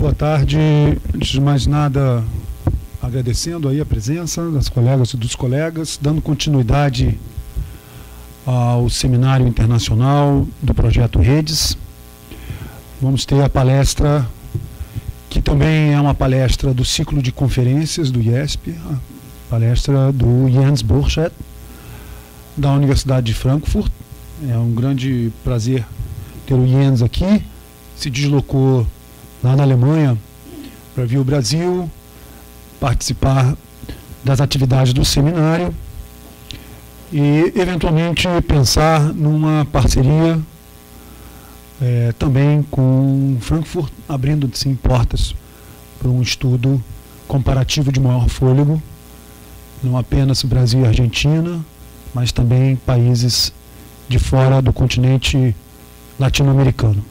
Boa tarde. Antes de mais nada, agradecendo aí a presença das colegas e dos colegas, dando continuidade ao seminário internacional do projeto Redes. Vamos ter a palestra, que também é uma palestra do ciclo de conferências do IESP, a palestra do Jens Borchert, da Universidade de Frankfurt. É um grande prazer ter o Jens aqui. Se deslocou lá na Alemanha para vir ao Brasil, participar das atividades do seminário e, eventualmente, pensar numa parceria também com Frankfurt, abrindo, sim, portas para um estudo comparativo de maior fôlego, não apenas Brasil e Argentina, mas também países de fora do continente latino-americano.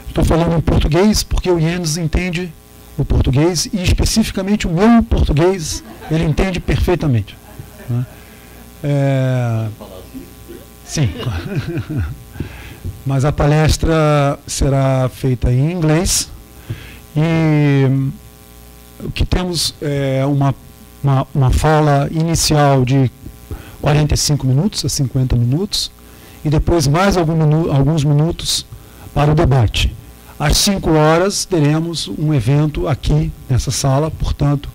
Estou falando em português porque o Jens entende o português e, especificamente, o meu português, ele entende perfeitamente. Né? Sim. Mas a palestra será feita em inglês e o que temos é uma fala inicial de 45 minutos a 50 minutos e depois mais alguns minutos para o debate. Às 5 horas teremos um evento aqui nessa sala, portanto,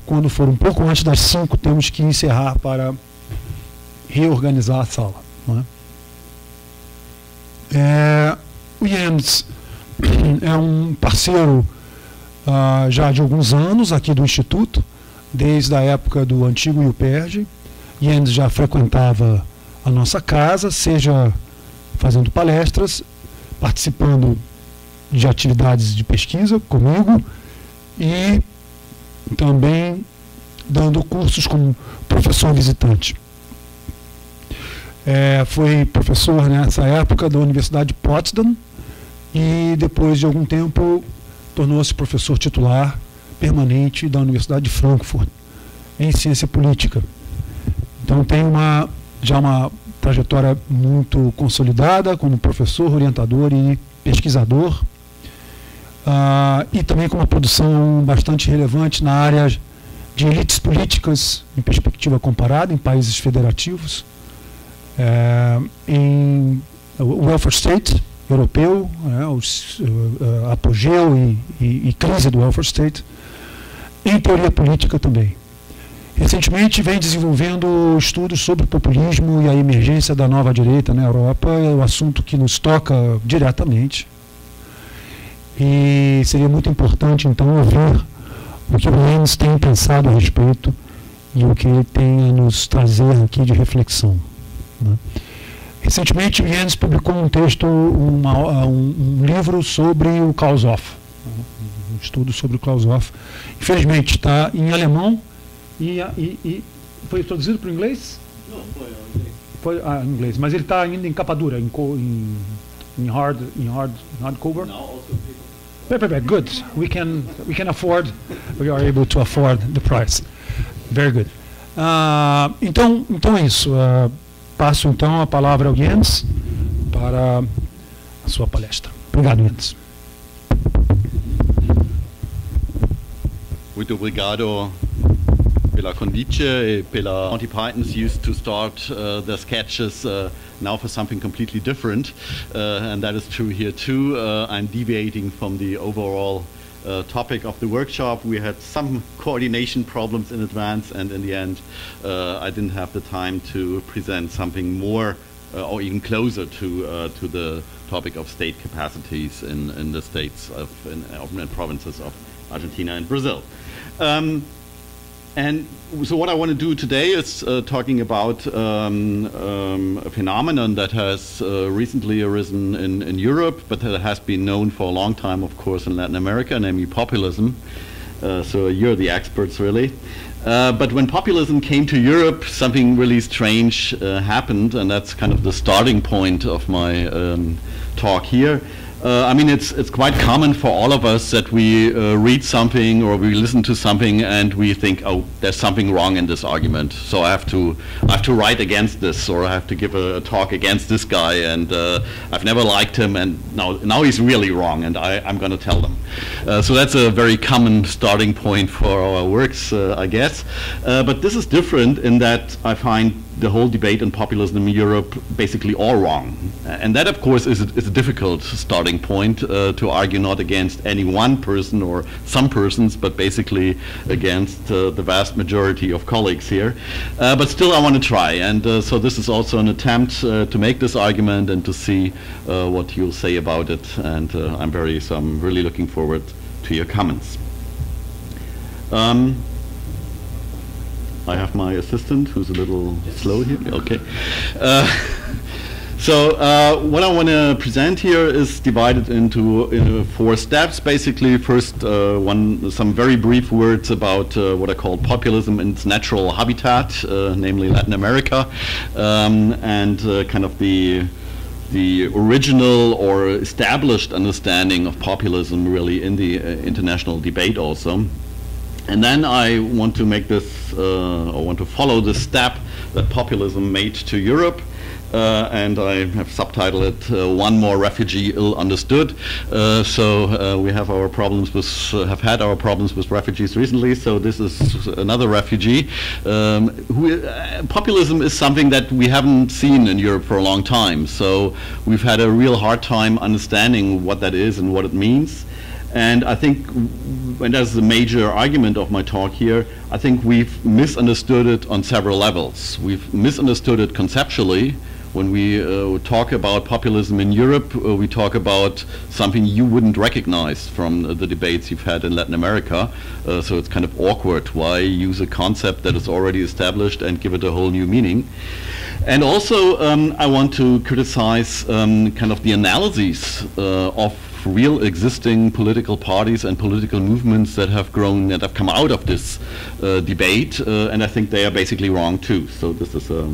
quando for um pouco antes das 5, temos que encerrar para reorganizar a sala. Não é? O Jens é um parceiro já de alguns anos aqui do Instituto, desde a época do antigo IESP-UERJ. Jens já frequentava a nossa casa, seja fazendo palestras, participando de atividades de pesquisa comigo e também dando cursos como professor visitante. Foi professor nessa época da Universidade de Potsdam e depois de algum tempo tornou-se professor titular permanente da Universidade de Frankfurt em ciência política. Então tem já uma trajetória muito consolidada como professor, orientador e pesquisador, e também com uma produção bastante relevante na área de elites políticas em perspectiva comparada em países federativos, em welfare state europeu, apogeu e crise do welfare state, em teoria política também. Recentemente vem desenvolvendo estudos sobre o populismo e a emergência da nova direita na Europa, é um assunto que nos toca diretamente. E seria muito importante, então, ouvir o que o Jens tem pensado a respeito e o que ele tem a nos trazer aqui de reflexão. Né? Recentemente, o Jens publicou um texto, um livro sobre o Klaus-Hoff, um estudo sobre o Klaus-Hoff. Infelizmente, está em alemão. E foi traduzido para o inglês? Não, foi em inglês. Mas ele está ainda em capa dura, em hardcover? Não, also good. We can afford. We are able to afford the price. Very good. Então é isso. Passo então a palavra ao Jens para a sua palestra. Obrigado, Jens. Muito obrigado pela convite, pela Monty Pythons used to start their sketches now for something completely different, and that is true here too. I'm deviating from the overall topic of the workshop. We had some coordination problems in advance, and in the end I didn't have the time to present something more or even closer to the topic of state capacities in the states and provinces of Argentina and Brazil. And so what I want to do today is talking about a phenomenon that has recently arisen in Europe, but that has been known for a long time, of course, in Latin America, namely populism. So you're the experts, really. But when populism came to Europe, something really strange happened, and that's kind of the starting point of my talk here. I mean, it's quite common for all of us that we read something or we listen to something and we think, oh, there's something wrong in this argument, so I have to write against this, or I have to give a talk against this guy, and I've never liked him, and now he's really wrong, and I'm going to tell them. So that's a very common starting point for our works, I guess. But this is different in that I find the whole debate on populism in Europe basically all wrong. And that, of course, is a difficult starting point to argue not against any one person or some persons, but basically against the vast majority of colleagues here. But still, I want to try. And so this is also an attempt to make this argument and to see what you'll say about it. And I'm really looking forward to your comments. I have my assistant who's a little slow here. Okay. So what I want to present here is divided into 4 steps. Basically, first some very brief words about what I call populism in its natural habitat, namely Latin America, and kind of the original or established understanding of populism really in the international debate also. And then I want to make this, or want to follow this step that populism made to Europe. And I have subtitled it "One More Refugee Ill Understood." So we have had our problems with refugees recently. So this is another refugee. Populism is something that we haven't seen in Europe for a long time. So we've had a real hard time understanding what that is and what it means. And I think, and that's the major argument of my talk here, I think we've misunderstood it on several levels. We've misunderstood it conceptually. When we talk about populism in Europe, we talk about something you wouldn't recognize from the debates you've had in Latin America. So it's kind of awkward. Why use a concept that is already established and give it a whole new meaning? And also, I want to criticize kind of the analyses of real existing political parties and political movements that have grown, that have come out of this debate, and I think they are basically wrong too. So this is a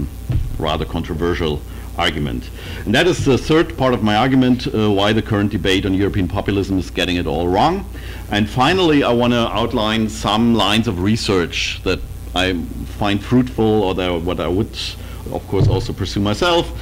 rather controversial argument. And that is the third part of my argument, why the current debate on European populism is getting it all wrong. And finally, I want to outline some lines of research that I find fruitful, or what I would of course also pursue myself.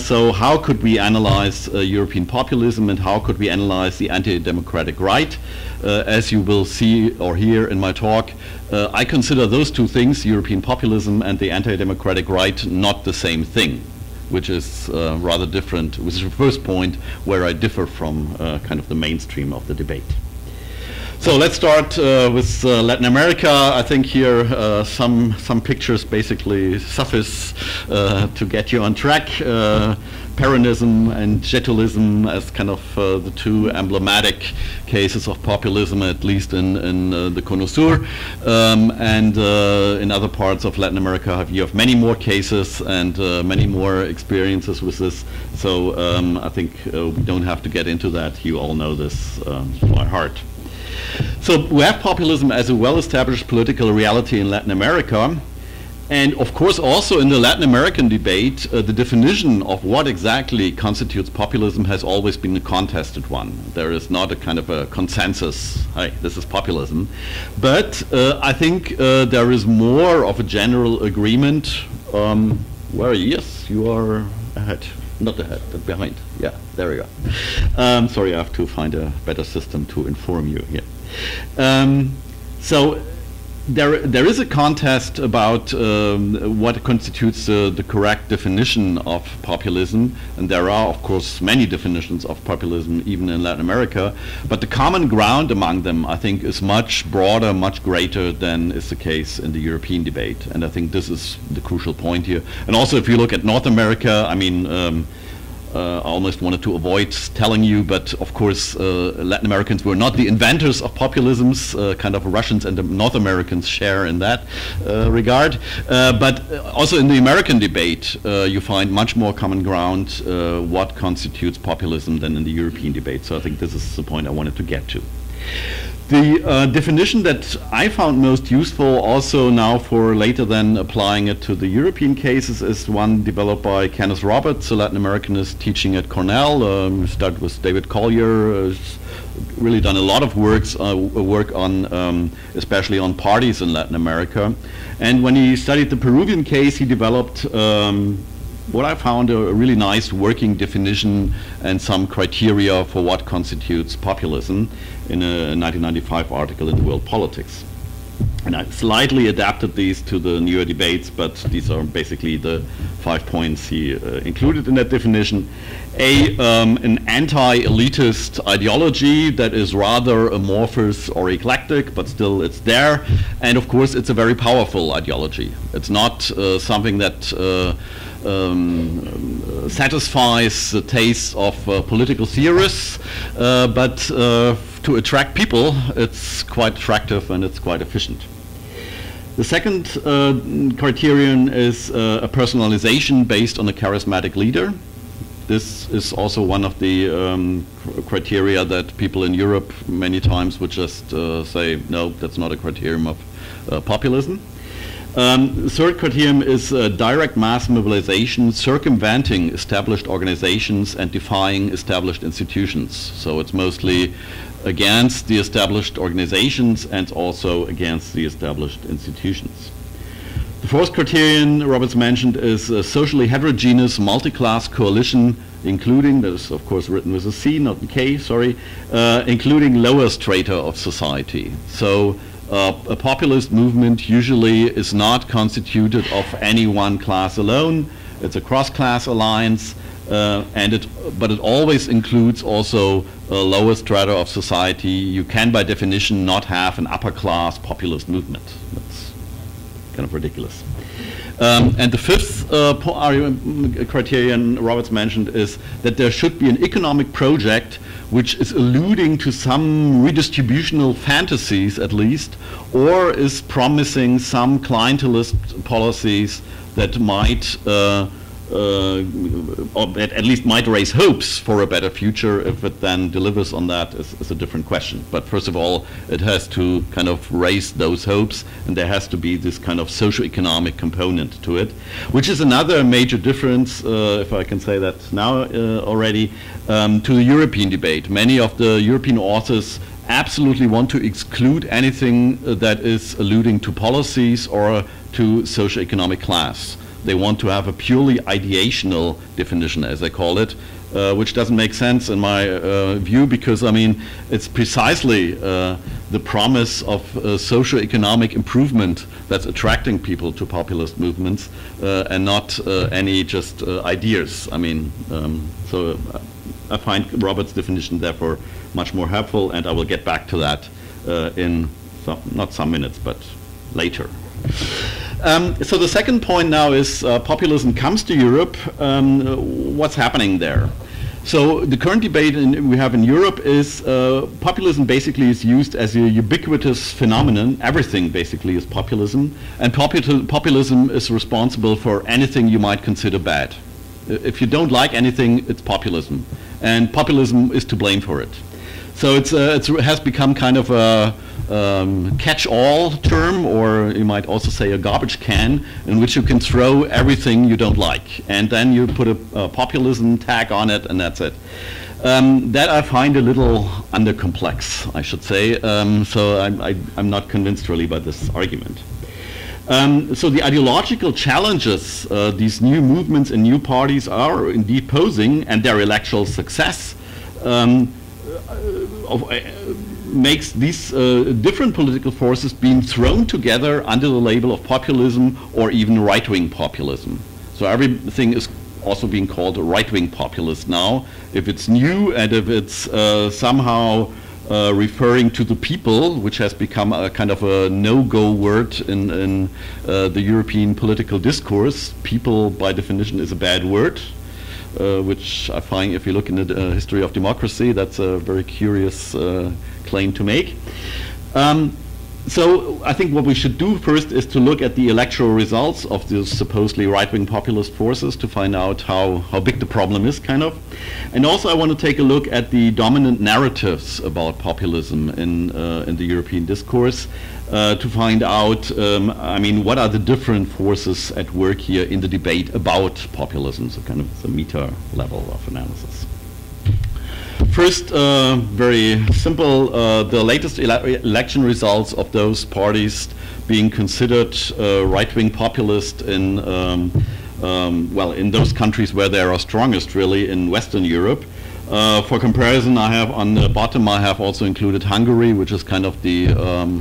So how could we analyze European populism, and how could we analyze the anti-democratic right? As you will see or hear in my talk, I consider those two things, European populism and the anti-democratic right, not the same thing, which is rather different, which is the first point where I differ from kind of the mainstream of the debate. So let's start with Latin America. I think here some pictures basically suffice to get you on track. Peronism and Getulism as kind of the two emblematic cases of populism, at least in the Cono Sur. And in other parts of Latin America, you have many more cases and many more experiences with this. So I think we don't have to get into that. You all know this by heart. So we have populism as a well-established political reality in Latin America. And of course also in the Latin American debate, the definition of what exactly constitutes populism has always been a contested one. There is not a kind of a consensus, hey, this is populism. But I think there is more of a general agreement where, yes, you are ahead. Not ahead, but behind. Yeah, there we go. Sorry, I have to find a better system to inform you here. So there is a contest about what constitutes the correct definition of populism, and there are, of course, many definitions of populism even in Latin America, but the common ground among them, I think, is much broader, much greater than is the case in the European debate, and I think this is the crucial point here. And also, if you look at North America, I mean, I almost wanted to avoid telling you, but of course Latin Americans were not the inventors of populisms. Kind of Russians and the North Americans share in that regard. But also in the American debate, you find much more common ground what constitutes populism than in the European debate. So I think this is the point I wanted to get to. The definition that I found most useful also now for later than applying it to the European cases is one developed by Kenneth Roberts, a Latin Americanist teaching at Cornell, started with David Collier, really done a lot of work on, especially on parties in Latin America. And when he studied the Peruvian case, he developed what I found a really nice working definition and some criteria for what constitutes populism in a 1995 article in World Politics. And I slightly adapted these to the newer debates, but these are basically the 5 points he included in that definition. An anti-elitist ideology that is rather amorphous or eclectic, but still it's there. And of course, it's a very powerful ideology. It's not something that satisfies the tastes of political theorists, but to attract people, it's quite attractive and it's quite efficient. The second criterion is a personalization based on a charismatic leader. This is also one of the criteria that people in Europe many times would just say, no, that's not a criterion of populism. The third criterion is direct mass mobilization, circumventing established organizations and defying established institutions. So it's mostly against the established organizations and also against the established institutions. The fourth criterion Roberts mentioned is a socially heterogeneous multi-class coalition, including, that is of course written with a C, not a K, sorry, including lower strata of society. So a populist movement usually is not constituted of any one class alone. It's a cross-class alliance, but it always includes also a lower strata of society. You can, by definition, not have an upper-class populist movement. That's kind of ridiculous. And the fifth criterion Roberts mentioned is that there should be an economic project which is alluding to some redistributional fantasies at least, or is promising some clientelist policies that might, or that at least might raise hopes for a better future. If it then delivers on that is a different question. But first of all, it has to kind of raise those hopes, and there has to be this kind of socio-economic component to it, which is another major difference, if I can say that now already, to the European debate. Many of the European authors absolutely want to exclude anything that is alluding to policies or to socio-economic class. They want to have a purely ideational definition, as they call it, which doesn't make sense in my view, because I mean it's precisely the promise of socio-economic improvement that's attracting people to populist movements, and not any just ideas. I mean, so I find Robert's definition therefore much more helpful, and I will get back to that in not some minutes, but later. So the second point now is populism comes to Europe. What's happening there? So the current debate we have in Europe is populism basically is used as a ubiquitous phenomenon. Everything basically is populism, and populism is responsible for anything you might consider bad. If you don't like anything, it's populism, and populism is to blame for it. So it has become kind of a catch-all term, or you might also say a garbage can, in which you can throw everything you don't like, and then you put a populism tag on it, and that's it. That I find a little under-complex, I should say. So I'm not convinced really by this argument. So the ideological challenges these new movements and new parties are indeed posing, and their electoral success makes these different political forces being thrown together under the label of populism or even right-wing populism. So everything is also being called a right-wing populist now, if it's new and if it's somehow referring to the people, which has become a kind of a no-go word in the European political discourse. People, by definition, is a bad word. Which I find, if you look in the history of democracy, that's a very curious claim to make. So I think what we should do first is to look at the electoral results of these supposedly right-wing populist forces to find out how big the problem is, kind of. And also I want to take a look at the dominant narratives about populism in the European discourse to find out, I mean, what are the different forces at work here in the debate about populism, so kind of the meta level of analysis. First, very simple, the latest election results of those parties being considered right-wing populist in, well, in those countries where they are strongest, really, in Western Europe. For comparison, I have on the bottom, I have also included Hungary, which is kind of the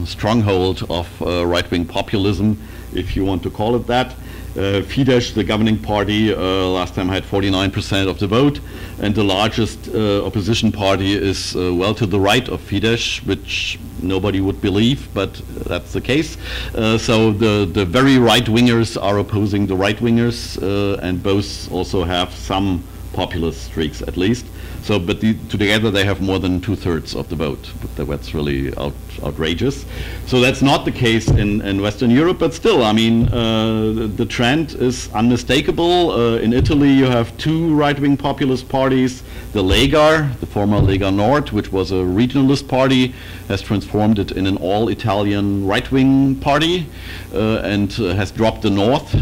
stronghold of right-wing populism, if you want to call it that. Fidesz, the governing party, last time had 49% of the vote, and the largest opposition party is well to the right of Fidesz, which nobody would believe, but that's the case. So the very right-wingers are opposing the right-wingers, and both also have some populist streaks at least. So, but together they have more than 2/3 of the vote. That's really outrageous. So that's not the case in Western Europe, but still, I mean, the trend is unmistakable. In Italy, you have two right-wing populist parties. The Lega, the former Lega Nord, which was a regionalist party, has transformed it in an all-Italian right-wing party and has dropped the North.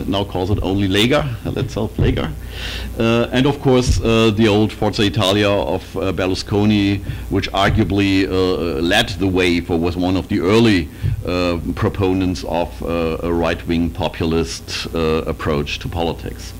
Now calls it only Lega, itself Lega. And of course the old Forza Italia of Berlusconi, which arguably led the way for, was one of the early proponents of a right-wing populist approach to politics.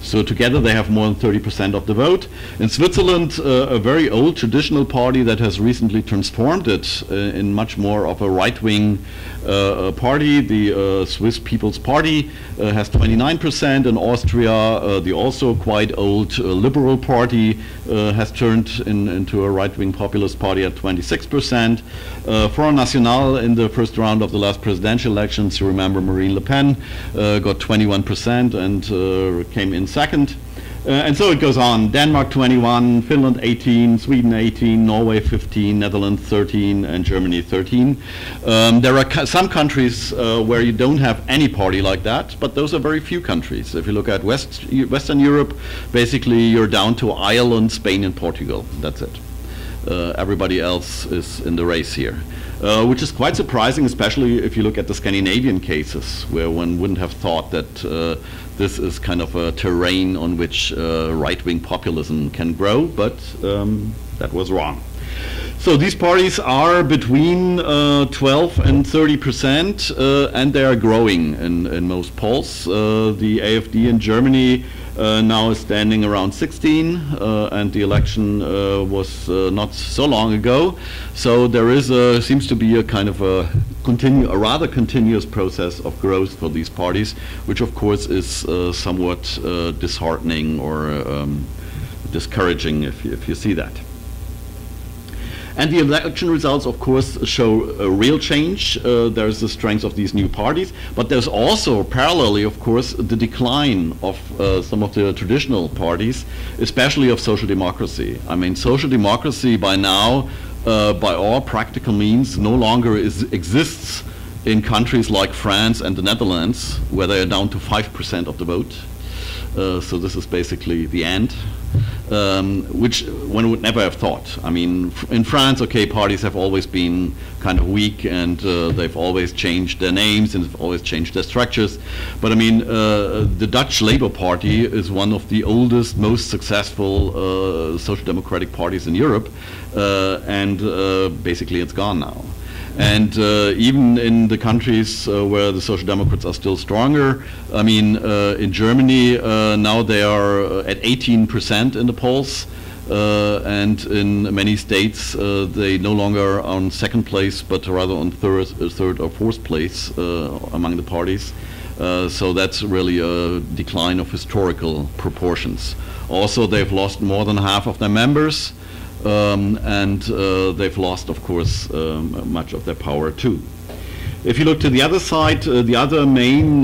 So together they have more than 30% of the vote. In Switzerland, a very old traditional party that has recently transformed it in much more of a right-wing party, the Swiss People's Party, has 29%. In Austria, the also quite old Liberal Party has turned into a right-wing populist party at 26%. Front National in the first round of the last presidential elections, you remember Marine Le Pen got 21% and came in second. And so it goes on. Denmark 21, Finland 18, Sweden 18, Norway 15, Netherlands 13, and Germany 13. There are some countries where you don't have any party like that, but those are very few countries. If you look at Western Europe, basically you're down to Ireland, Spain, and Portugal. That's it. Everybody else is in the race here. Which is quite surprising, especially if you look at the Scandinavian cases, where one wouldn't have thought that this is kind of a terrain on which right-wing populism can grow, but that was wrong. So these parties are between 12 and 30%, and they are growing in most polls. The AfD in Germany now is standing around 16, and the election was not so long ago. So there is seems to be a kind of a rather continuous process of growth for these parties, which of course is somewhat disheartening or discouraging if you see that. And the election results, of course, show a real change. There's the strength of these new parties, but there's also, parallelly, of course, the decline of some of the traditional parties, especially of social democracy. I mean, social democracy by now, by all practical means, no longer exists in countries like France and the Netherlands, where they are down to 5% of the vote. So this is basically the end. Which one would never have thought. I mean, in France, okay, parties have always been kind of weak, and they've always changed their names and they've always changed their structures. But I mean, the Dutch Labour Party is one of the oldest, most successful social democratic parties in Europe, and basically it's gone now. And even in the countries where the Social Democrats are still stronger, I mean, in Germany now they are at 18% in the polls, and in many states they no longer are on second place, but rather on third or fourth place among the parties. So that's really a decline of historical proportions. Also, they've lost more than half of their members. And they've lost, of course, much of their power too. If you look to the other side, the other main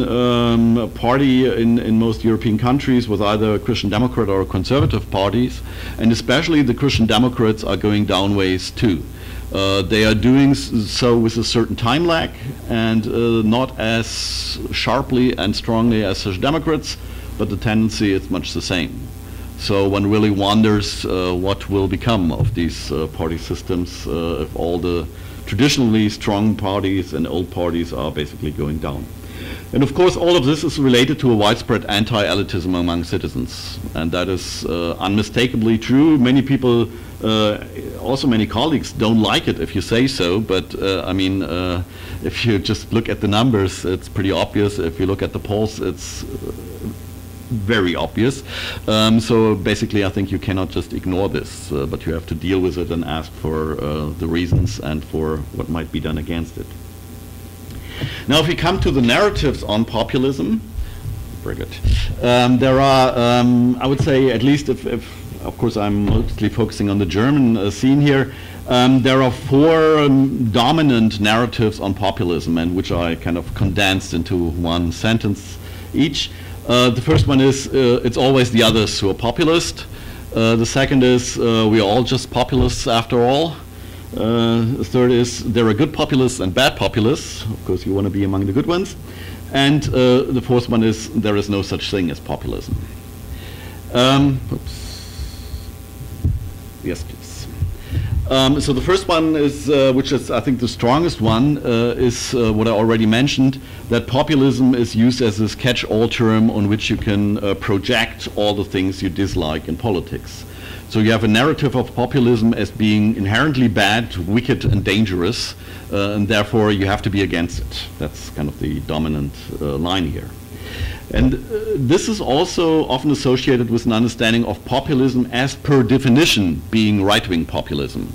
party in most European countries was either a Christian Democrat or conservative parties, and especially the Christian Democrats are going downways too. They are doing so with a certain time lag and not as sharply and strongly as Social Democrats, but the tendency is much the same. So one really wonders what will become of these party systems if all the traditionally strong parties and old parties are basically going down. And of course all of this is related to a widespread anti-elitism among citizens, and that is unmistakably true. Many people, also many colleagues, don't like it if you say so, but I mean, if you just look at the numbers, it's pretty obvious. If you look at the polls, it's very obvious. So basically I think you cannot just ignore this, but you have to deal with it and ask for the reasons and for what might be done against it. Now if we come to the narratives on populism, very good. There are, I would say, at least if of course I'm mostly focusing on the German scene here, there are four dominant narratives on populism, and which I kind of condensed into one sentence each. The first one is it's always the others who are populist. The second is we are all just populists after all. The third is there are good populists and bad populists. Of course, you want to be among the good ones. And the fourth one is there is no such thing as populism. Oops. Yes, please. So the first one is, which is I think the strongest one, is what I already mentioned, that populism is used as this catch-all term on which you can project all the things you dislike in politics. So you have a narrative of populism as being inherently bad, wicked and dangerous, and therefore you have to be against it. That's kind of the dominant line here. And this is also often associated with an understanding of populism as per definition being right-wing populism.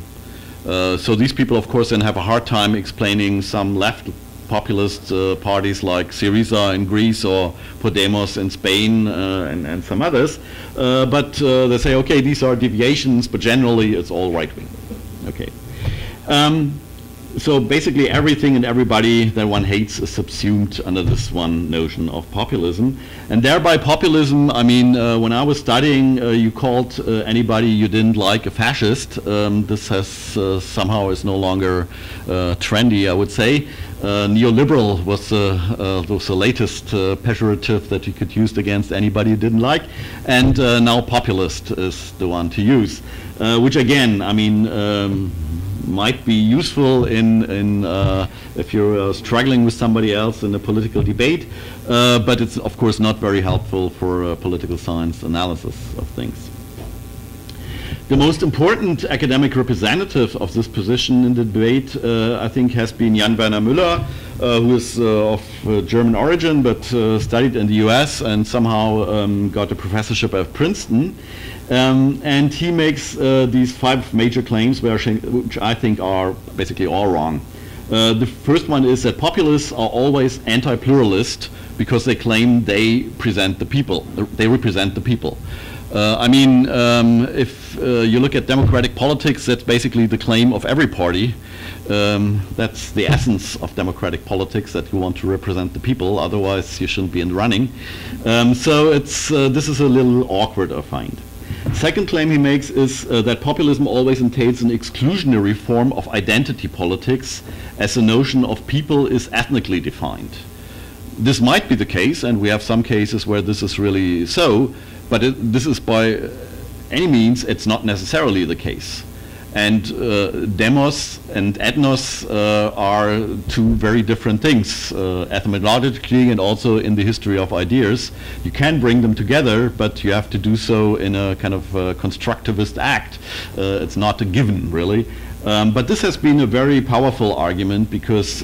So these people, of course, then have a hard time explaining some left populist parties like Syriza in Greece or Podemos in Spain and some others. But they say, okay, these are deviations, but generally it's all right-wing. Okay. So basically everything and everybody that one hates is subsumed under this one notion of populism. And thereby populism, I mean, when I was studying, you called anybody you didn't like a fascist. This has somehow is no longer trendy, I would say. Neoliberal was the latest pejorative that you could use against anybody you didn't like. And now populist is the one to use, which again, I mean, might be useful in if you're struggling with somebody else in a political debate, but it's of course not very helpful for political science analysis of things. The most important academic representative of this position in the debate, I think, has been Jan Werner Müller, who is of German origin but studied in the US and somehow got a professorship at Princeton. And he makes these 5 major claims which I think are basically all wrong. The first one is that populists are always anti-pluralist because they claim they represent the people. I mean, if you look at democratic politics, that's basically the claim of every party. That's the essence of democratic politics, that you want to represent the people, otherwise you shouldn't be in the running. So it's, this is a little awkward, I find. Second claim he makes is that populism always entails an exclusionary form of identity politics, as the notion of people is ethnically defined. This might be the case, and we have some cases where this is really so, but this is by any means, it's not necessarily the case. And demos and ethnos are two very different things, etymologically and also in the history of ideas. You can bring them together, but you have to do so in a kind of constructivist act. It's not a given, really. But this has been a very powerful argument because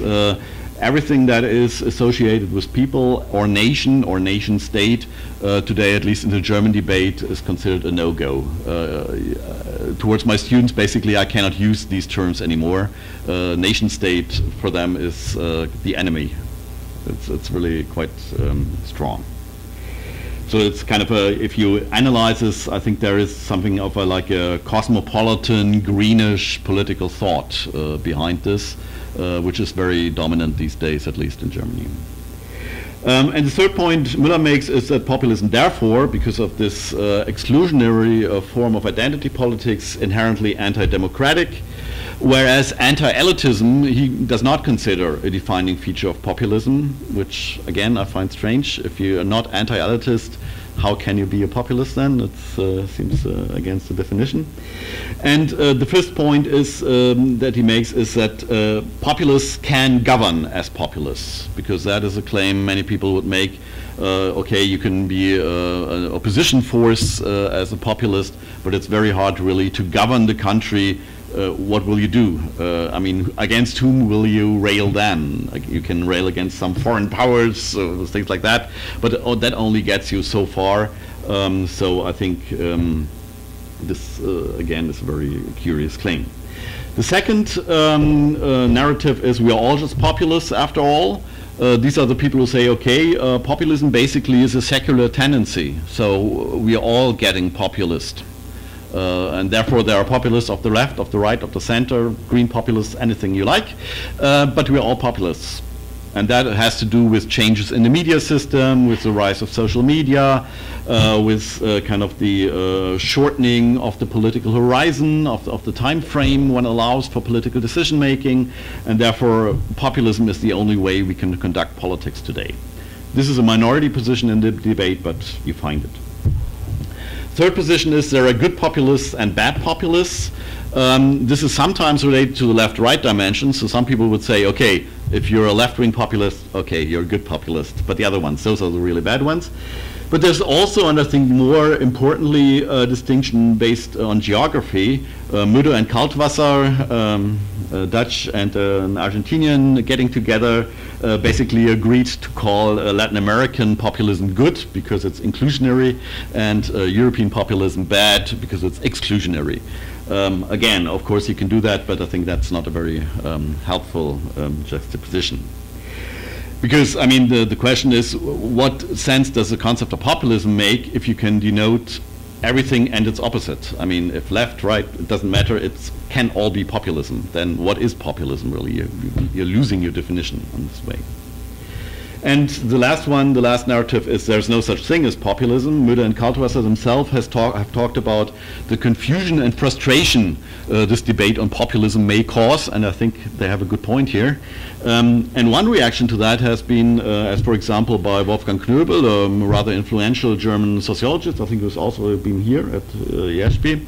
everything that is associated with people or nation state today, at least in the German debate, is considered a no-go. Towards my students, basically, I cannot use these terms anymore. Nation state for them is the enemy. It's really quite strong. So it's kind of if you analyze this, I think there is something of like a cosmopolitan, greenish political thought behind this, which is very dominant these days, at least in Germany. And the third point Müller makes is that populism, therefore, because of this exclusionary form of identity politics, inherently anti-democratic, whereas anti-elitism he does not consider a defining feature of populism, which again I find strange. If you are not anti-elitist, how can you be a populist then? It seems against the definition. And the fifth point is that he makes is that populists can govern as populists, because that is a claim many people would make. Okay, you can be an opposition force as a populist, but it's very hard really to govern the country. What will you do? I mean, against whom will you rail then? Like, you can rail against some foreign powers, things like that, but that only gets you so far. So I think this, again, is a very curious claim. The second narrative is we are all just populists after all. These are the people who say, okay, populism basically is a secular tendency, so we are all getting populist. And therefore there are populists of the left, of the right, of the center, green populists, anything you like, but we're all populists. And that has to do with changes in the media system, with the rise of social media, with kind of the shortening of the political horizon, of the time frame one allows for political decision making, and therefore populism is the only way we can conduct politics today. This is a minority position in the debate, but you find it. Third position is there are good populists and bad populists. This is sometimes related to the left-right dimension. So some people would say, okay, if you're a left-wing populist, okay, you're a good populist. But the other ones, those are the really bad ones. But there's also, and I think more importantly, a distinction based on geography. Müller and Kaltwasser, Dutch and an Argentinian getting together, basically agreed to call Latin American populism good because it's inclusionary, and European populism bad because it's exclusionary. Again, of course you can do that, but I think that's not a very helpful juxtaposition. Because, I mean, the question is, what sense does the concept of populism make if you can denote everything and its opposite? I mean, if left, right, it doesn't matter, it can all be populism. Then what is populism, really? You're losing your definition on this way. And the last one, the last narrative is there's no such thing as populism. Müller and Kaltwasser themselves have talked about the confusion and frustration this debate on populism may cause, and I think they have a good point here. And one reaction to that has been, as for example by Wolfgang Knöbel, a rather influential German sociologist, I think who's also been here at IESP.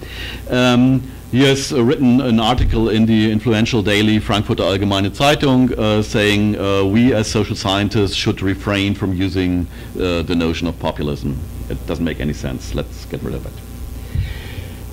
He has written an article in the influential daily Frankfurter Allgemeine Zeitung saying we as social scientists should refrain from using the notion of populism. It doesn't make any sense. Let's get rid of it.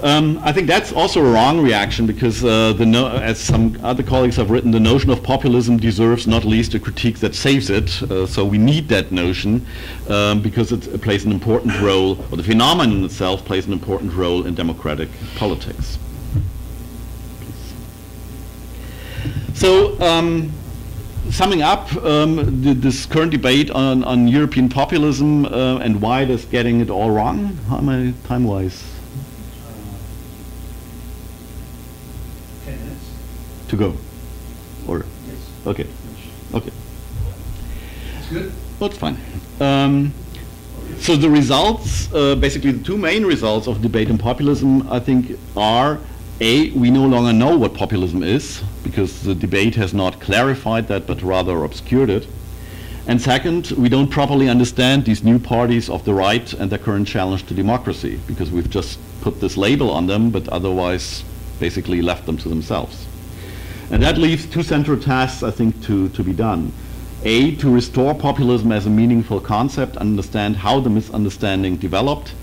I think that's also a wrong reaction because, as some other colleagues have written, the notion of populism deserves not least a critique that saves it. So we need that notion because it plays an important role, or the phenomenon itself plays an important role in democratic politics. So, summing up this current debate on European populism and why it is getting it all wrong. How am I time-wise? 10 minutes. To go? Or? Yes. Okay. Okay. That's good. Well, it's fine. So the results, basically the two main results of debate on populism, I think, are A, we no longer know what populism is, because the debate has not clarified that, but rather obscured it. And second, we don't properly understand these new parties of the right and their current challenge to democracy, because we've just put this label on them, but otherwise basically left them to themselves. And that leaves two central tasks, I think, to be done. A, to restore populism as a meaningful concept, understand how the misunderstanding developed,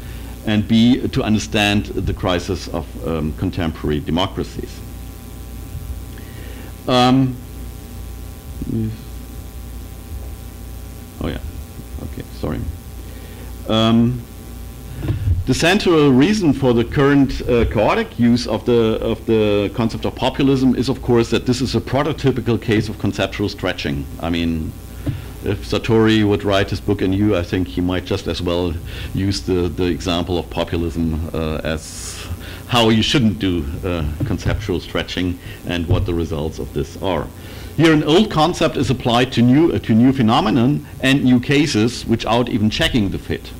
and B, to understand the crisis of contemporary democracies. Oh yeah, okay, sorry. The central reason for the current chaotic use of the concept of populism is, of course, that this is a prototypical case of conceptual stretching. I mean, if Sartori would write his book anew, I think he might just as well use the example of populism as how you shouldn't do conceptual stretching and what the results of this are. Here an old concept is applied to new phenomenon and new cases without even checking the fit.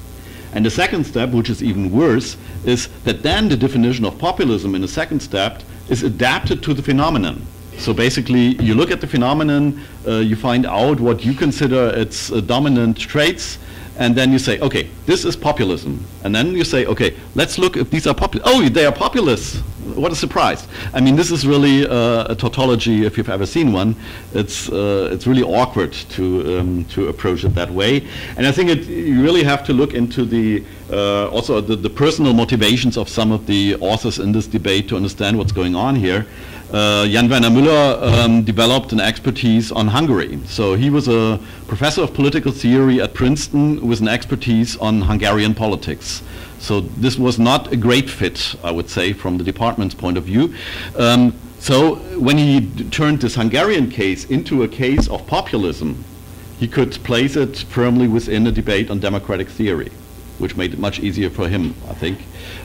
And the second step, which is even worse, is that then the definition of populism in the second step is adapted to the phenomenon. So basically, you look at the phenomenon, you find out what you consider its dominant traits, and then you say, okay, this is populism. And then you say, okay, let's look if these are populist. Oh, they are populists. What a surprise. I mean, this is really a tautology, if you've ever seen one. It's really awkward to approach it that way. And I think you really have to look into also the personal motivations of some of the authors in this debate to understand what's going on here. Jan Werner Müller developed an expertise on Hungary. So he was a professor of political theory at Princeton with an expertise on Hungarian politics. So this was not a great fit, I would say, from the department's point of view. So when he turned this Hungarian case into a case of populism, he could place it firmly within a debate on democratic theory, which made it much easier for him, I think.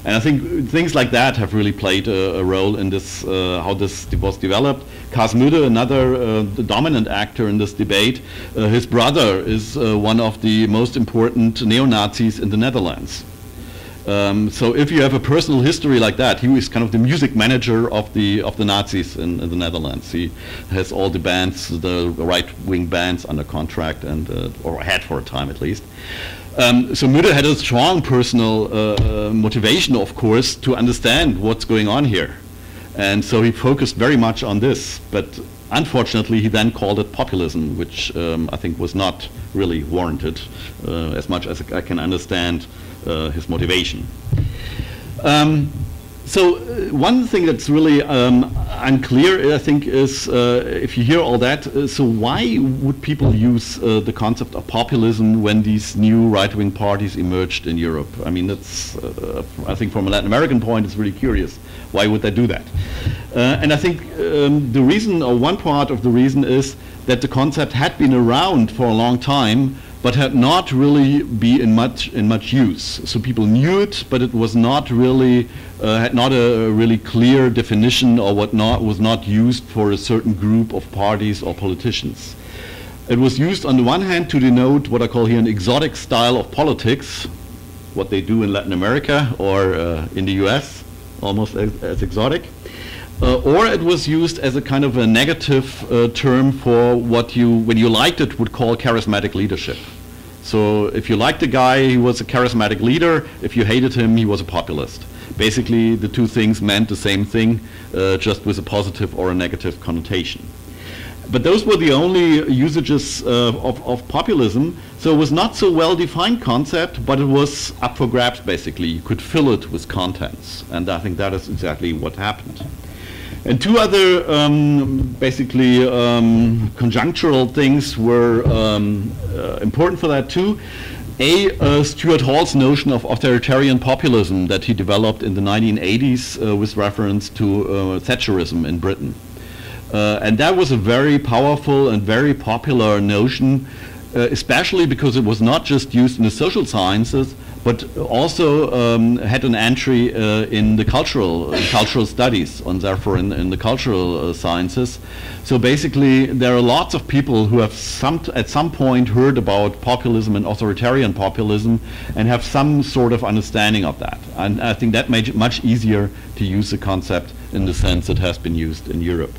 And I think things like that have really played a role in this, how this was developed. Kars Müde, another dominant actor in this debate, his brother is one of the most important neo-Nazis in the Netherlands. So if you have a personal history like that, he was kind of the music manager of the Nazis in the Netherlands. He has all the bands, the right-wing bands under contract, and or had for a time at least. So Müde had a strong personal motivation, of course, to understand what's going on here. And so he focused very much on this. But unfortunately, he then called it populism, which I think was not really warranted, as much as I can understand his motivation. So one thing that's really unclear, I think, is if you hear all that, so why would people use the concept of populism when these new right-wing parties emerged in Europe? I mean, that's, I think from a Latin American point, it's really curious. Why would they do that? And I think the reason, or one part of the reason, is that the concept had been around for a long time, but had not really been in much use. So people knew it, but it was not really, had not a really clear definition, or was not used for a certain group of parties or politicians. It was used on the one hand to denote what I call here an exotic style of politics, what they do in Latin America or in the US, almost as exotic. Or it was used as a kind of a negative term for what you, when you liked it, would call charismatic leadership. So if you liked a guy, he was a charismatic leader. If you hated him, he was a populist. Basically, the two things meant the same thing, just with a positive or a negative connotation. But those were the only usages of populism. So it was not so well-defined concept, but it was up for grabs, basically. You could fill it with contents. And I think that is exactly what happened. And two other basically conjunctural things were important for that too. Stuart Hall's notion of authoritarian populism that he developed in the 1980s with reference to Thatcherism in Britain. And that was a very powerful and very popular notion, especially because it was not just used in the social sciences, but also had an entry in the cultural studies, and therefore in the cultural sciences. So basically, there are lots of people who have at some point heard about populism and authoritarian populism and have some sort of understanding of that. And I think that made it much easier to use the concept in the sense it has been used in Europe.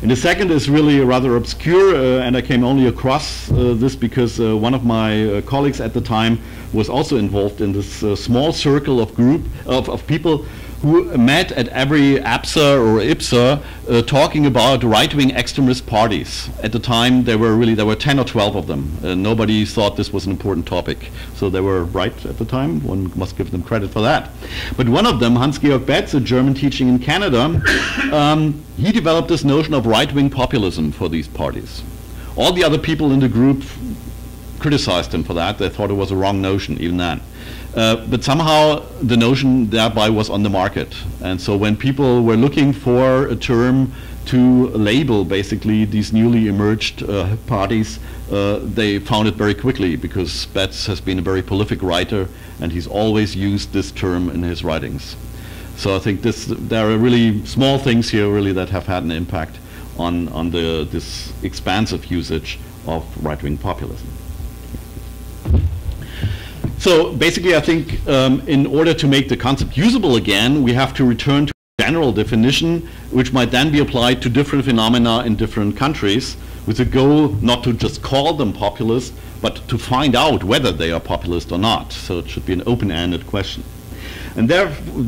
And the second is really rather obscure, and I came only across this because one of my colleagues at the time was also involved in this small circle of people who met at every APSA or IPSA talking about right-wing extremist parties. At the time, there were 10 or 12 of them. Nobody thought this was an important topic. So they were right at the time. One must give them credit for that. But one of them, Hans-Georg Betz, a German teaching in Canada, he developed this notion of right-wing populism for these parties. All the other people in the group criticized him for that. They thought it was a wrong notion, even then. But somehow the notion thereby was on the market. And so when people were looking for a term to label basically these newly emerged parties, they found it very quickly, because Betz has been a very prolific writer and he's always used this term in his writings. So I think there are really small things here really that have had an impact on this expansive usage of right-wing populism. So basically I think in order to make the concept usable again, we have to return to general definition, which might then be applied to different phenomena in different countries, with the goal not to just call them populist, but to find out whether they are populist or not. So it should be an open-ended question. And therefore,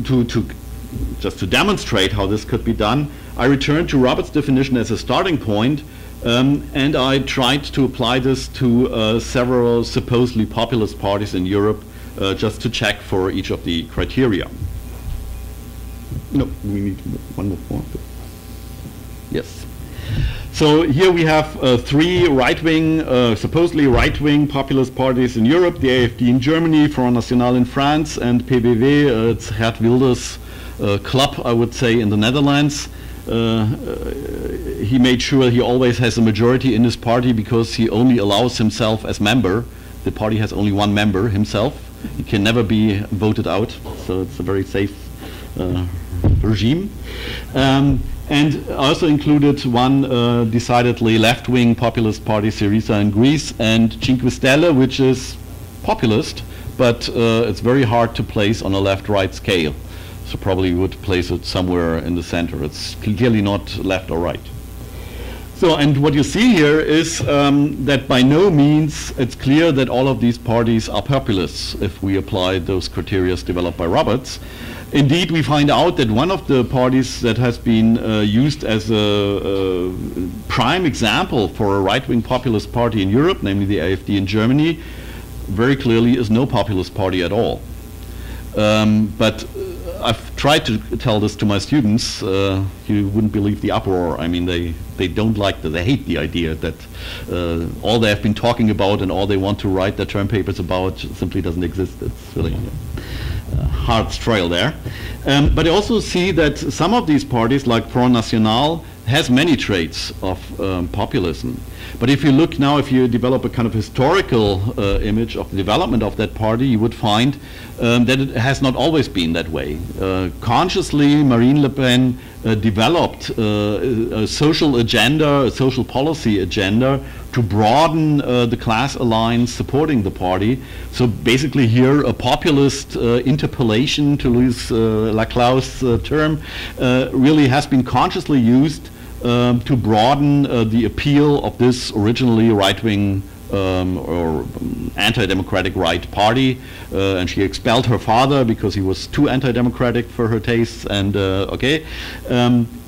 just to demonstrate how this could be done, I returned to Robert's definition as a starting point, and I tried to apply this to several supposedly populist parties in Europe, just to check for each of the criteria. No, we need one more. Yes. So here we have three right-wing, supposedly right-wing populist parties in Europe: the AfD in Germany, Front National in France, and PVV, it's Geert Wilders' club, I would say, in the Netherlands. He made sure he always has a majority in his party, because he only allows himself as member. The party has only one member, himself. He can never be voted out, so it's a very safe regime. And also included one decidedly left-wing populist party, Syriza in Greece, and Cinque Stelle, which is populist, but it's very hard to place on a left-right scale. So probably would place it somewhere in the center. It's clearly not left or right. So, and what you see here is that by no means it's clear that all of these parties are populists if we apply those criteria developed by Roberts. Indeed, we find out that one of the parties that has been used as a prime example for a right-wing populist party in Europe, namely the AfD in Germany, very clearly is no populist party at all. But I've tried to tell this to my students. You wouldn't believe the uproar. I mean, they don't like they hate the idea that all they have been talking about and all they want to write their term papers about simply doesn't exist. It's really a hard struggle there. But I also see that some of these parties, like Front National, has many traits of populism. But if you look now, if you develop a kind of historical image of the development of that party, you would find that it has not always been that way. Consciously, Marine Le Pen developed a social agenda, a social policy agenda, to broaden the class alliance supporting the party. So basically here a populist interpellation, to use Laclau's term, really has been consciously used to broaden the appeal of this originally right-wing or anti-democratic right party, and she expelled her father because he was too anti-democratic for her tastes, and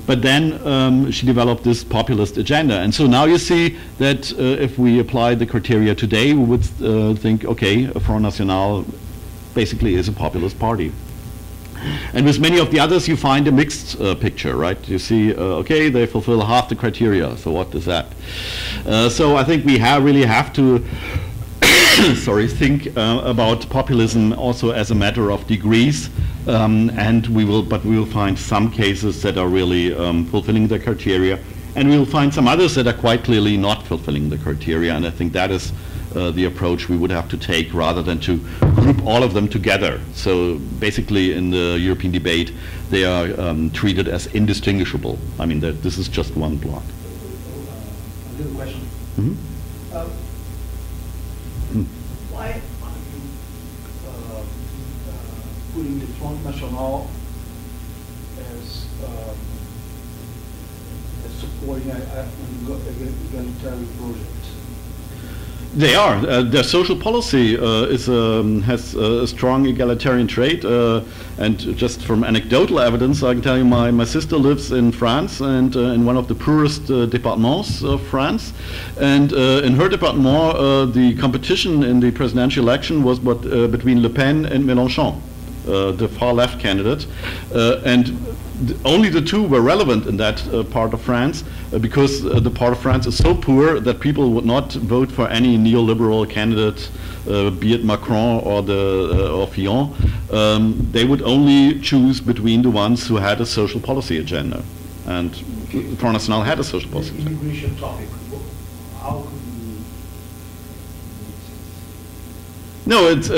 but then she developed this populist agenda. And so now you see that if we apply the criteria today, we would think, okay, Front National basically is a populist party. And with many of the others, you find a mixed picture, right? You see, okay, they fulfill half the criteria, so what is that? So I think we really have to think about populism also as a matter of degrees, and we will find some cases that are really fulfilling the criteria, and we will find some others that are quite clearly not fulfilling the criteria, and I think that is the approach we would have to take rather than to group all of them together. So basically in the European debate they are treated as indistinguishable. I mean, this is just one block. A little question. Mm-hmm. Why are you putting the Front National as supporting an egalitarian project? They are. Their social policy has a strong egalitarian trait, and just from anecdotal evidence, I can tell you my sister lives in France, and in one of the poorest departments of France, and in her department the competition in the presidential election was between Le Pen and Mélenchon, the far left candidate, and only the two were relevant in that part of France because the part of France is so poor that people would not vote for any neoliberal candidate, be it Macron or or Fillon. They would only choose between the ones who had a social policy agenda, and Front National had a social policy agenda. Immigration topic. How could we? No, it's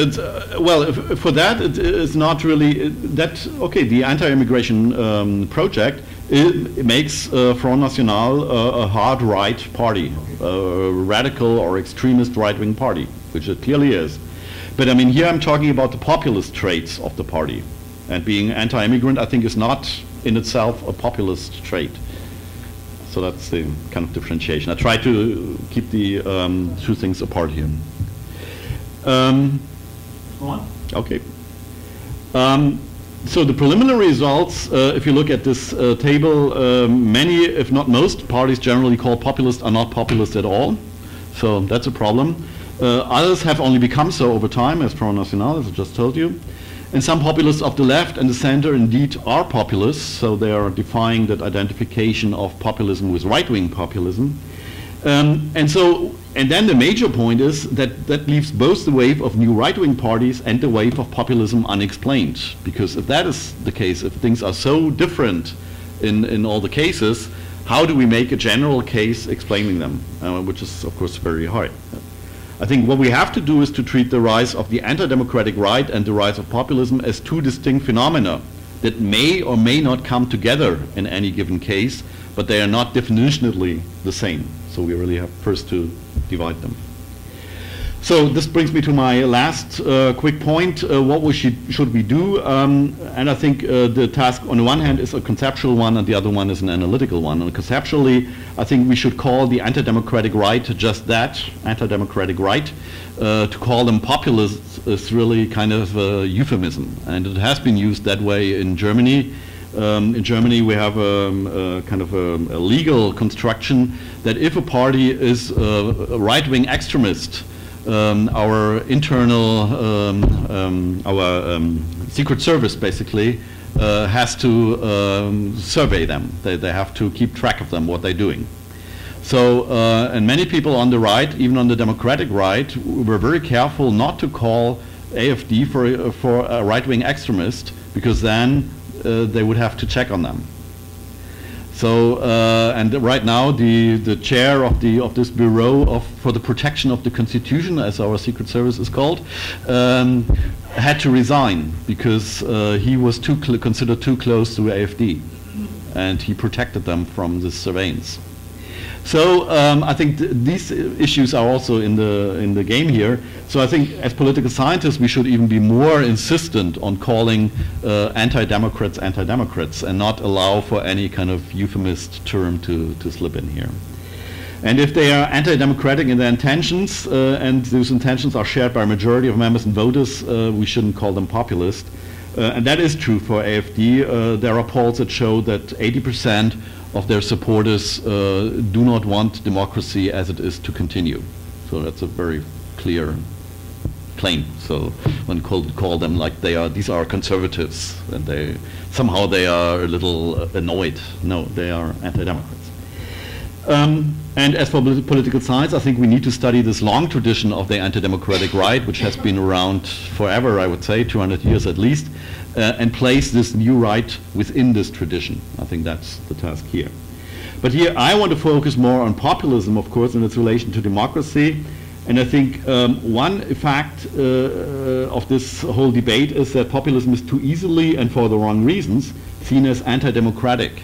well, for that it's not really that. Okay, the anti-immigration project it makes Front National a hard right party, a radical or extremist right-wing party, which it clearly is. But I mean, here I'm talking about the populist traits of the party, and being anti-immigrant, I think, is not in itself a populist trait. So that's the kind of differentiation. I try to keep the two things apart here. Okay. So the preliminary results, if you look at this table, many, if not most, parties generally called populist are not populist at all. So that's a problem. Others have only become so over time, as Front National, as I just told you. And some populists of the left and the center indeed are populists, so they are defying that identification of populism with right-wing populism. And then the major point is that that leaves both the wave of new right-wing parties and the wave of populism unexplained. Because if that is the case, if things are so different in all the cases, how do we make a general case explaining them? Which is, of course, very hard. I think what we have to do is to treat the rise of the anti-democratic right and the rise of populism as two distinct phenomena that may or may not come together in any given case, but they are not definitionally the same. So we really have first to divide them. So this brings me to my last quick point. What should we do? And I think the task on the one hand is a conceptual one and the other one is an analytical one. And conceptually, I think we should call the anti-democratic right just that, anti-democratic right. To call them populists is really kind of a euphemism. And it has been used that way in Germany. In Germany, we have a kind of a legal construction that if a party is a right-wing extremist, our internal, our Secret Service basically has to survey them. They have to keep track of them, what they're doing. So, and many people on the right, even on the democratic right, were very careful not to call AfD for a right-wing extremist, because then they would have to check on them. So, and right now the chair of this bureau for the protection of the Constitution, as our Secret Service is called, had to resign because he was considered too close to AfD, and he protected them from this surveillance. So I think these issues are also in the game here. So I think as political scientists we should even be more insistent on calling anti-democrats anti-democrats and not allow for any kind of euphemist term to slip in here. And if they are anti-democratic in their intentions and those intentions are shared by a majority of members and voters, we shouldn't call them populist. And that is true for AfD. There are polls that show that 80% of their supporters do not want democracy as it is to continue. So that's a very clear claim. So one could call them like these are conservatives, and somehow they are a little annoyed. No, they are anti-democrats. And as for political science, I think we need to study this long tradition of the anti-democratic right, which has been around forever, I would say, 200 years at least, and place this new right within this tradition. I think that's the task here. But here I want to focus more on populism, of course, in its relation to democracy. And I think one fact of this whole debate is that populism is too easily, and for the wrong reasons, seen as anti-democratic.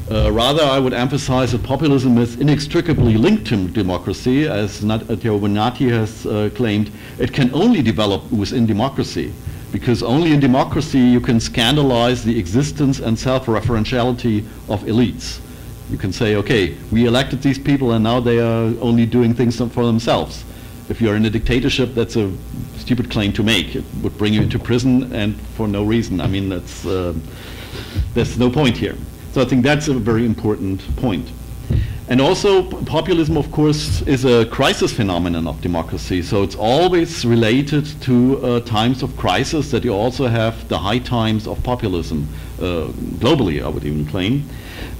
Rather, I would emphasize that populism is inextricably linked to democracy, as Theo Bonatti has claimed. It can only develop within democracy, because only in democracy you can scandalize the existence and self-referentiality of elites. You can say, okay, we elected these people and now they are only doing things for themselves. If you're in a dictatorship, that's a stupid claim to make. It would bring you into prison and for no reason. I mean, there's no point here. So I think that's a very important point. And also, populism, of course, is a crisis phenomenon of democracy. So it's always related to times of crisis, that you also have the high times of populism, globally, I would even claim.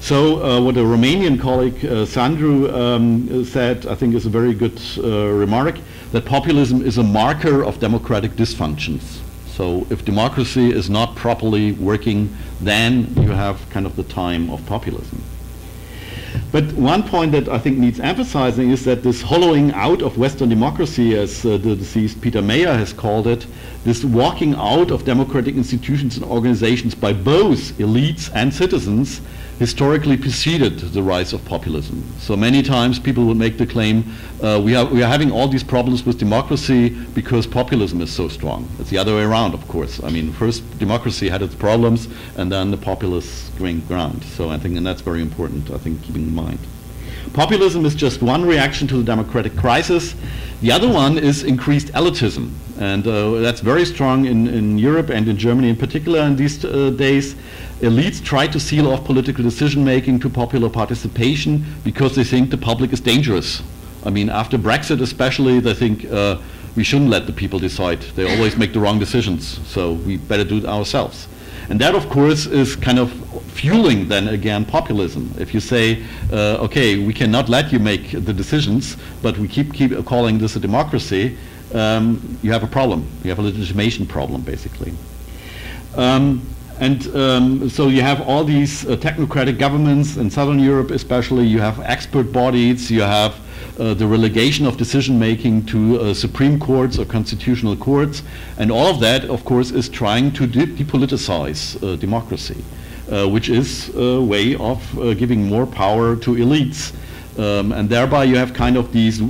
So what a Romanian colleague, Sandru, said, I think is a very good remark, that populism is a marker of democratic dysfunctions. So if democracy is not properly working, then you have kind of the time of populism. But one point that I think needs emphasizing is that this hollowing out of Western democracy, as the deceased Peter Mayer has called it, this walking out of democratic institutions and organizations by both elites and citizens, historically preceded the rise of populism. So many times people would make the claim, we are having all these problems with democracy because populism is so strong. It's the other way around, of course. I mean, first democracy had its problems, and then the populists gained ground. So I think, and that's very important, I think, keeping in mind. Populism is just one reaction to the democratic crisis. The other one is increased elitism, and that's very strong in Europe and in Germany in particular in these days. Elites try to seal off political decision-making to popular participation because they think the public is dangerous. I mean, after Brexit especially, they think we shouldn't let the people decide. They always make the wrong decisions, so we better do it ourselves. And that, of course, is kind of fueling, then again, populism. If you say, okay, we cannot let you make the decisions, but we keep calling this a democracy, you have a problem. You have a legitimation problem, basically. So you have all these technocratic governments in Southern Europe especially. You have expert bodies, you have the relegation of decision-making to Supreme Courts or constitutional courts, and all of that, of course, is trying to depoliticize democracy, which is a way of giving more power to elites. And thereby you have kind of these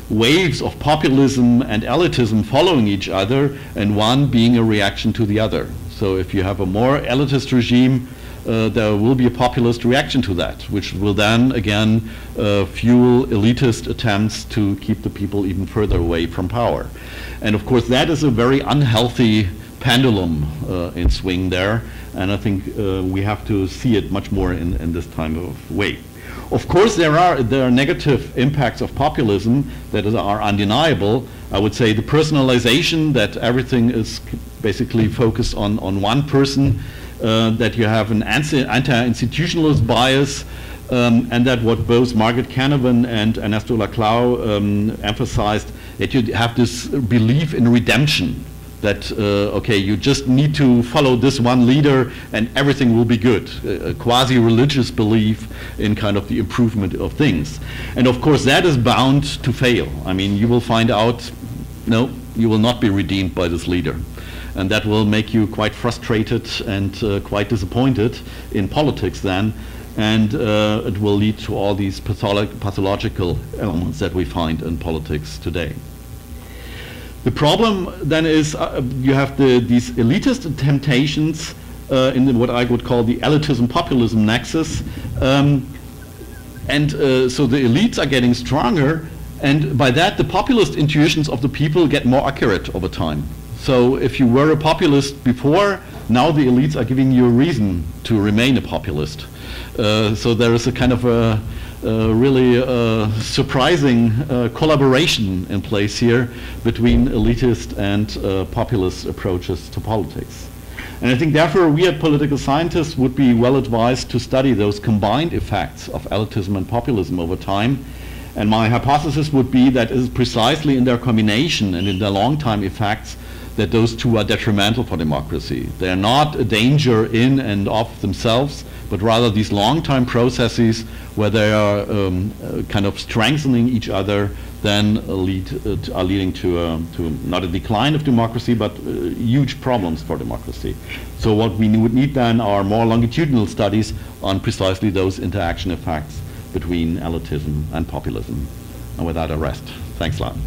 waves of populism and elitism following each other, and one being a reaction to the other. So if you have a more elitist regime, there will be a populist reaction to that, which will then again fuel elitist attempts to keep the people even further away from power. And of course that is a very unhealthy pendulum in swing there, and I think we have to see it much more in this time of way. Of course there are negative impacts of populism that are undeniable. I would say the personalization, that everything is basically focused on one person, that you have an anti-institutionalist bias, and that what both Margaret Canavan and Ernesto Laclau emphasized, that you have this belief in redemption, that okay, you just need to follow this one leader and everything will be good, a quasi-religious belief in kind of the improvement of things. And of course that is bound to fail. I mean, you will find out, no, you will not be redeemed by this leader. And that will make you quite frustrated and quite disappointed in politics then, and it will lead to all these pathological elements that we find in politics today. The problem then is you have these elitist temptations in what I would call the elitism-populism nexus, so the elites are getting stronger, and by that the populist intuitions of the people get more accurate over time. So if you were a populist before, now the elites are giving you a reason to remain a populist. So there is a kind of a really surprising collaboration in place here between elitist and populist approaches to politics. And I think therefore we as political scientists would be well advised to study those combined effects of elitism and populism over time. And my hypothesis would be that it is precisely in their combination and in their long-time effects that those two are detrimental for democracy. They are not a danger in and of themselves, but rather these long-time processes where they are kind of strengthening each other, then are leading to not a decline of democracy, but huge problems for democracy. So what we would need then are more longitudinal studies on precisely those interaction effects between elitism and populism. And with that I rest. Thanks a lot.